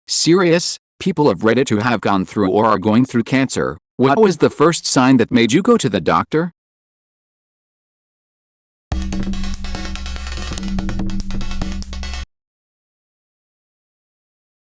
Serious, people of Reddit who have gone through or are going through cancer, what was the first sign that made you go to the doctor?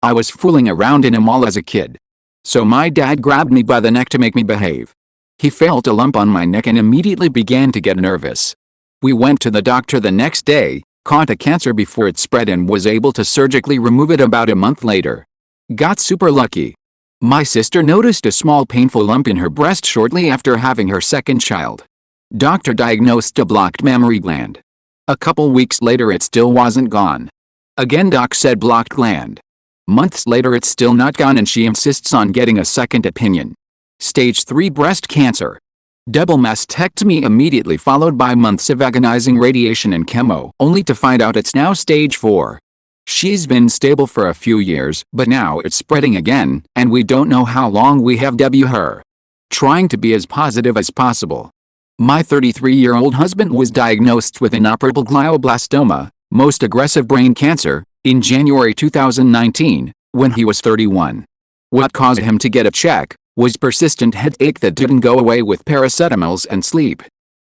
I was fooling around in a mall as a kid. So my dad grabbed me by the neck to make me behave. He felt a lump on my neck and immediately began to get nervous. We went to the doctor the next day, caught a cancer before it spread and was able to surgically remove it about a month later. Got super lucky. My sister noticed a small painful lump in her breast shortly after having her second child. Doctor diagnosed a blocked mammary gland. A couple weeks later it still wasn't gone. Again doc said blocked gland. Months later it's still not gone and she insists on getting a second opinion. Stage 3 breast cancer. Double mastectomy immediately followed by months of agonizing radiation and chemo, only to find out it's now stage 4. She's been stable for a few years, but now it's spreading again, and we don't know how long we have her. Trying to be as positive as possible. My 33-year-old husband was diagnosed with inoperable glioblastoma, most aggressive brain cancer, in January 2019, when he was 31. What caused him to get a check was persistent headache that didn't go away with paracetamols and sleep.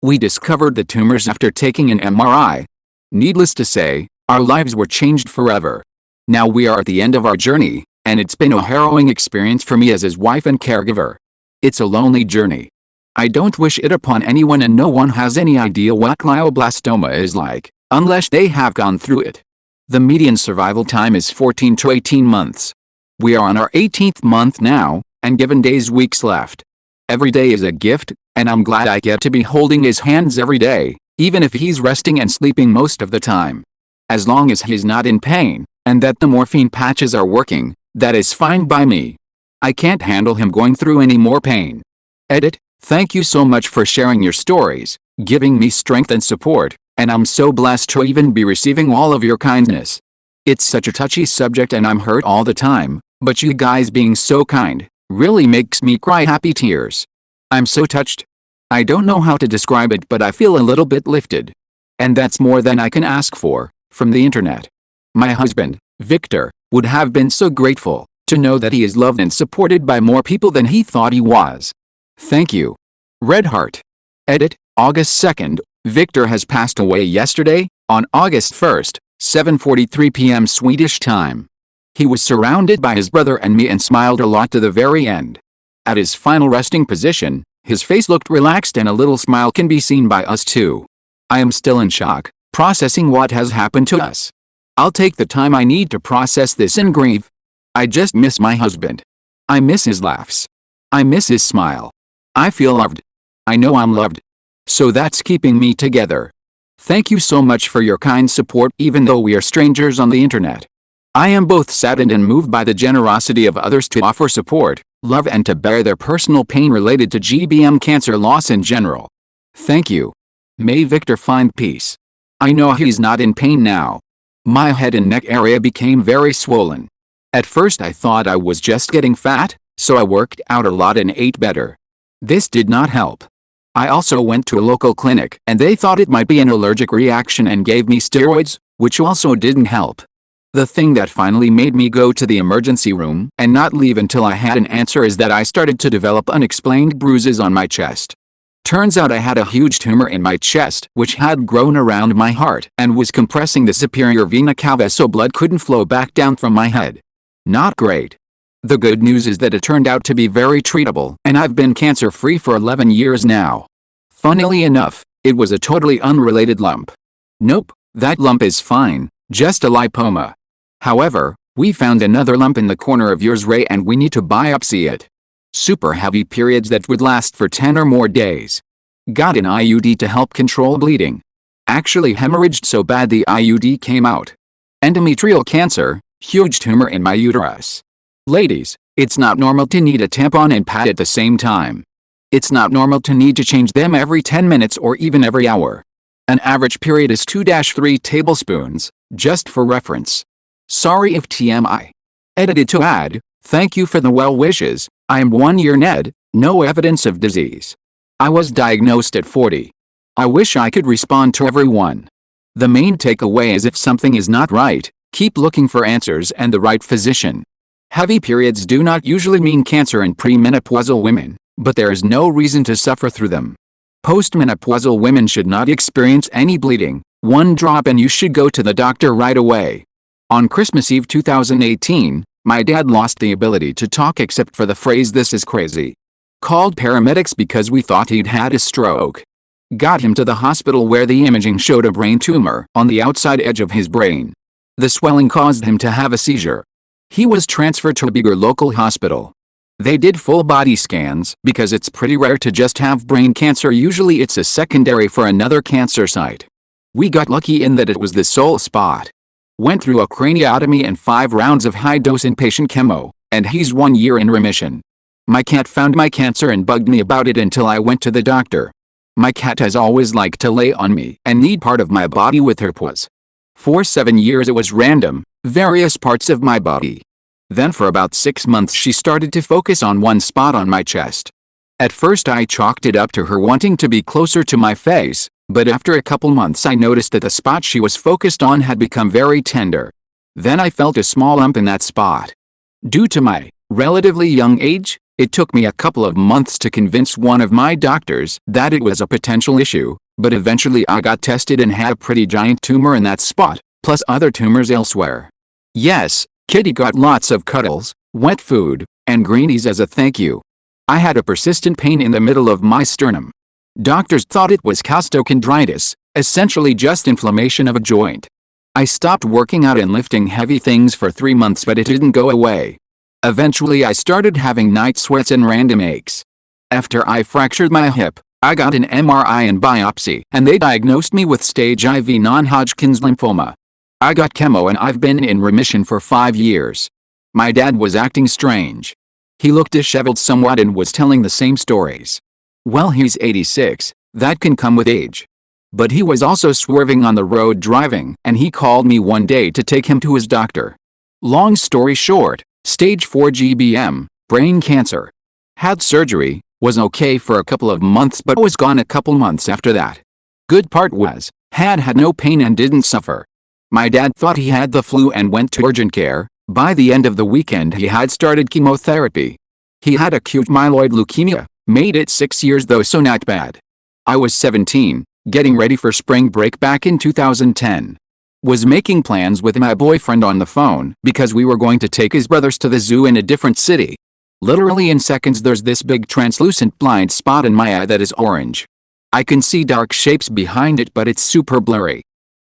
We discovered the tumors after taking an MRI. Needless to say, our lives were changed forever. Now we are at the end of our journey, and it's been a harrowing experience for me as his wife and caregiver. It's a lonely journey. I don't wish it upon anyone and no one has any idea what glioblastoma is like, unless they have gone through it. The median survival time is 14 to 18 months. We are on our 18th month now, and given days weeks left. Every day is a gift, and I'm glad I get to be holding his hands every day, even if he's resting and sleeping most of the time. As long as he's not in pain, and that the morphine patches are working, that is fine by me. I can't handle him going through any more pain. Edit, thank you so much for sharing your stories, giving me strength and support, and I'm so blessed to even be receiving all of your kindness. It's such a touchy subject and I'm hurt all the time, but you guys being so kind really makes me cry happy tears. I'm so touched. I don't know how to describe it, but I feel a little bit lifted. And that's more than I can ask for, from the internet. My husband, Victor, would have been so grateful to know that he is loved and supported by more people than he thought he was. Thank you. Red Heart. Edit, August 2nd, Victor has passed away yesterday, on August 1st, 7:43 p.m. Swedish time. He was surrounded by his brother and me and smiled a lot to the very end. At his final resting position, his face looked relaxed and a little smile can be seen by us too. I am still in shock, processing what has happened to us. I'll take the time I need to process this and grieve. I just miss my husband. I miss his laughs. I miss his smile. I feel loved. I know I'm loved. So that's keeping me together. Thank you so much for your kind support even though we are strangers on the internet. I am both saddened and moved by the generosity of others to offer support, love and to bear their personal pain related to GBM cancer loss in general. Thank you. May Victor find peace. I know he's not in pain now. My head and neck area became very swollen. At first I thought I was just getting fat, so I worked out a lot and ate better. This did not help. I also went to a local clinic and they thought it might be an allergic reaction and gave me steroids, which also didn't help. The thing that finally made me go to the emergency room and not leave until I had an answer is that I started to develop unexplained bruises on my chest. Turns out I had a huge tumor in my chest which had grown around my heart and was compressing the superior vena cava so blood couldn't flow back down from my head. Not great. The good news is that it turned out to be very treatable and I've been cancer-free for 11 years now. Funnily enough, it was a totally unrelated lump. Nope, that lump is fine, just a lipoma. However, we found another lump in the corner of yours Ray and we need to biopsy it. Super heavy periods that would last for 10 or more days. Got an IUD to help control bleeding. Actually hemorrhaged so bad the IUD came out. Endometrial cancer, huge tumor in my uterus. Ladies, it's not normal to need a tampon and pad at the same time. It's not normal to need to change them every 10 minutes or even every hour. An average period is 2-3 tablespoons, just for reference. Sorry if TMI. Edited to add, thank you for the well wishes. I am 1 year Ned, no evidence of disease. I was diagnosed at 40. I wish I could respond to everyone. The main takeaway is if something is not right, keep looking for answers and the right physician. Heavy periods do not usually mean cancer in premenopausal women, but there is no reason to suffer through them. Postmenopausal women should not experience any bleeding, one drop and you should go to the doctor right away. On Christmas Eve 2018, my dad lost the ability to talk except for the phrase "this is crazy." Called paramedics because we thought he'd had a stroke. Got him to the hospital where the imaging showed a brain tumor on the outside edge of his brain. The swelling caused him to have a seizure. He was transferred to a bigger local hospital. They did full body scans because it's pretty rare to just have brain cancer. Usually it's a secondary for another cancer site. We got lucky in that it was the sole spot. Went through a craniotomy and 5 rounds of high-dose inpatient chemo, and he's 1 year in remission. My cat found my cancer and bugged me about it until I went to the doctor. My cat has always liked to lay on me and need part of my body with her paws. For 7 years it was random, various parts of my body. Then for about 6 months she started to focus on one spot on my chest. At first I chalked it up to her wanting to be closer to my face, but after a couple months I noticed that the spot she was focused on had become very tender. Then I felt a small lump in that spot. Due to my relatively young age, it took me a couple of months to convince one of my doctors that it was a potential issue, but eventually I got tested and had a pretty giant tumor in that spot, plus other tumors elsewhere. Yes, Kitty got lots of cuddles, wet food, and greenies as a thank you. I had a persistent pain in the middle of my sternum. Doctors thought it was costochondritis, essentially just inflammation of a joint. I stopped working out and lifting heavy things for 3 months but it didn't go away. Eventually I started having night sweats and random aches. After I fractured my hip, I got an MRI and biopsy and they diagnosed me with stage IV non-Hodgkin's lymphoma. I got chemo and I've been in remission for 5 years. My dad was acting strange. He looked disheveled somewhat and was telling the same stories. Well, he's 86, that can come with age. But he was also swerving on the road driving, and he called me one day to take him to his doctor. Long story short, stage 4 GBM, brain cancer. Had surgery, was okay for a couple of months but was gone a couple months after that. Good part was, had no pain and didn't suffer. My dad thought he had the flu and went to urgent care. By the end of the weekend he had started chemotherapy. He had acute myeloid leukemia. Made it 6 years though, so not bad. I was 17, getting ready for spring break back in 2010. Was making plans with my boyfriend on the phone because we were going to take his brothers to the zoo in a different city. Literally in seconds there's this big translucent blind spot in my eye that is orange. I can see dark shapes behind it but it's super blurry.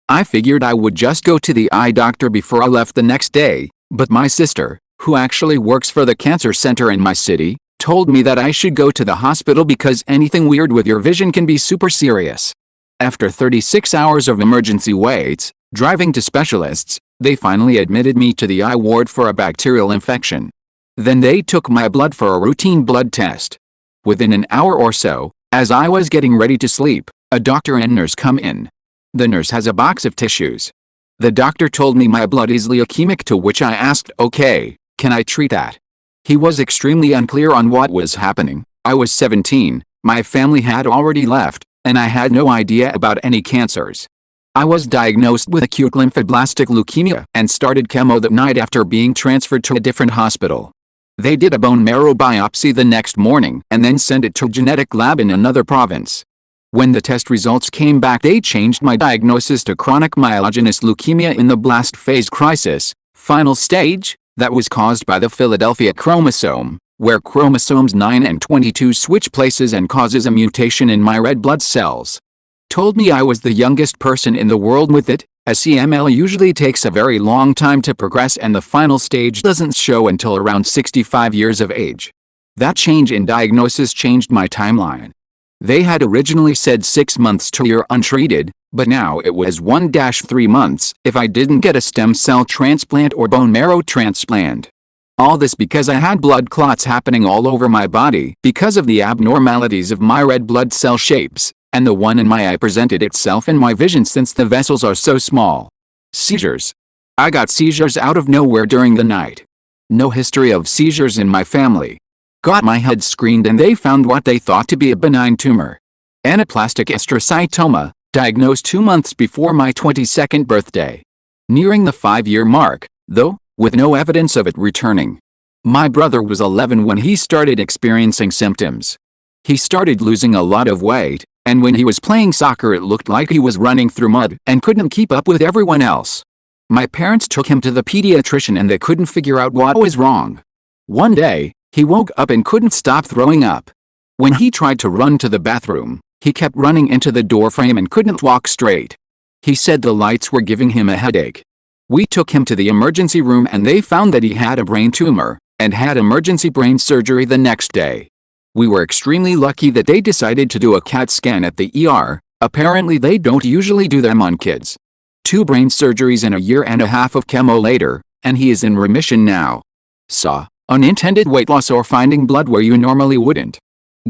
I figured I would just go to the eye doctor before I left the next day, but my sister, who actually works for the cancer center in my city, told me that I should go to the hospital because anything weird with your vision can be super serious. After 36 hours of emergency waits, driving to specialists, they finally admitted me to the eye ward for a bacterial infection. Then they took my blood for a routine blood test. Within an hour or so, as I was getting ready to sleep, a doctor and nurse come in. The nurse has a box of tissues. The doctor told me my blood is leukemic, to which I asked, okay, can I treat that? He was extremely unclear on what was happening. I was 17, my family had already left, and I had no idea about any cancers. I was diagnosed with acute lymphoblastic leukemia and started chemo that night after being transferred to a different hospital. They did a bone marrow biopsy the next morning and then sent it to a genetic lab in another province. When the test results came back they changed my diagnosis to chronic myelogenous leukemia in the blast phase crisis, final stage, that was caused by the Philadelphia chromosome, where chromosomes 9 and 22 switch places and causes a mutation in my red blood cells. Told me I was the youngest person in the world with it, as CML usually takes a very long time to progress and the final stage doesn't show until around 65 years of age. That change in diagnosis changed my timeline. They had originally said 6 months to you're untreated, but now it was 1-3 months if I didn't get a stem cell transplant or bone marrow transplant. All this because I had blood clots happening all over my body because of the abnormalities of my red blood cell shapes, and the one in my eye presented itself in my vision since the vessels are so small. Seizures. I got seizures out of nowhere during the night. No history of seizures in my family. Got my head screened and they found what they thought to be a benign tumor. Anaplastic astrocytoma, diagnosed 2 months before my 22nd birthday. Nearing the 5-year mark, though, with no evidence of it returning. My brother was 11 when he started experiencing symptoms. He started losing a lot of weight, and when he was playing soccer it looked like he was running through mud and couldn't keep up with everyone else. My parents took him to the pediatrician and they couldn't figure out what was wrong. One day, he woke up and couldn't stop throwing up. When he tried to run to the bathroom, he kept running into the door frame and couldn't walk straight. He said the lights were giving him a headache. We took him to the emergency room and they found that he had a brain tumor and had emergency brain surgery the next day. We were extremely lucky that they decided to do a CAT scan at the ER. Apparently they don't usually do them on kids. 2 brain surgeries and a year and a half of chemo later, and he is in remission now. Saw unintended weight loss or finding blood where you normally wouldn't.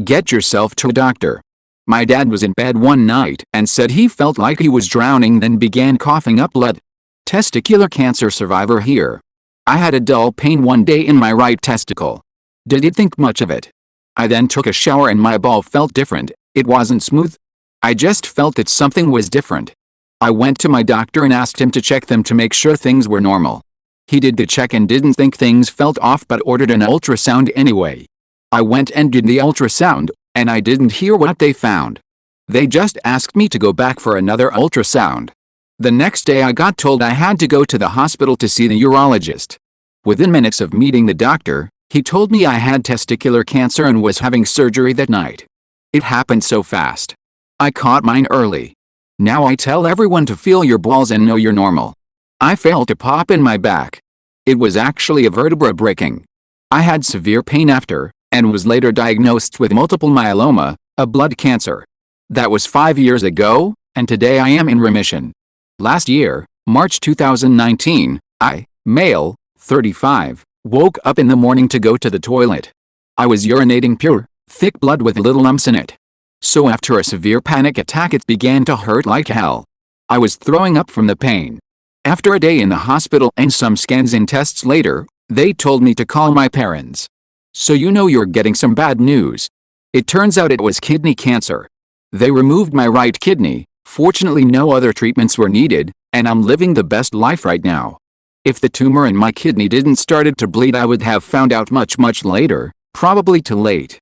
Get yourself to a doctor. My dad was in bed one night and said he felt like he was drowning, then began coughing up blood. Testicular cancer survivor here. I had a dull pain one day in my right testicle. Didn't think much of it. I then took a shower and my ball felt different. It wasn't smooth. I just felt that something was different. I went to my doctor and asked him to check them to make sure things were normal. He did the check and didn't think things felt off but ordered an ultrasound anyway. I went and did the ultrasound, and I didn't hear what they found. They just asked me to go back for another ultrasound. The next day I got told I had to go to the hospital to see the urologist. Within minutes of meeting the doctor, he told me I had testicular cancer and was having surgery that night. It happened so fast. I caught mine early. Now I tell everyone to feel your balls and know you're normal. I felt a pop in my back. It was actually a vertebra breaking. I had severe pain after, and was later diagnosed with multiple myeloma, a blood cancer. That was 5 years ago, and today I am in remission. Last year, March 2019, I, male, 35, woke up in the morning to go to the toilet. I was urinating pure, thick blood with little lumps in it. So after a severe panic attack it began to hurt like hell. I was throwing up from the pain. After a day in the hospital and some scans and tests later, they told me to call my parents. So you know you're getting some bad news. It turns out it was kidney cancer. They removed my right kidney, fortunately no other treatments were needed, and I'm living the best life right now. If the tumor in my kidney didn't started to bleed I would have found out much later, probably too late.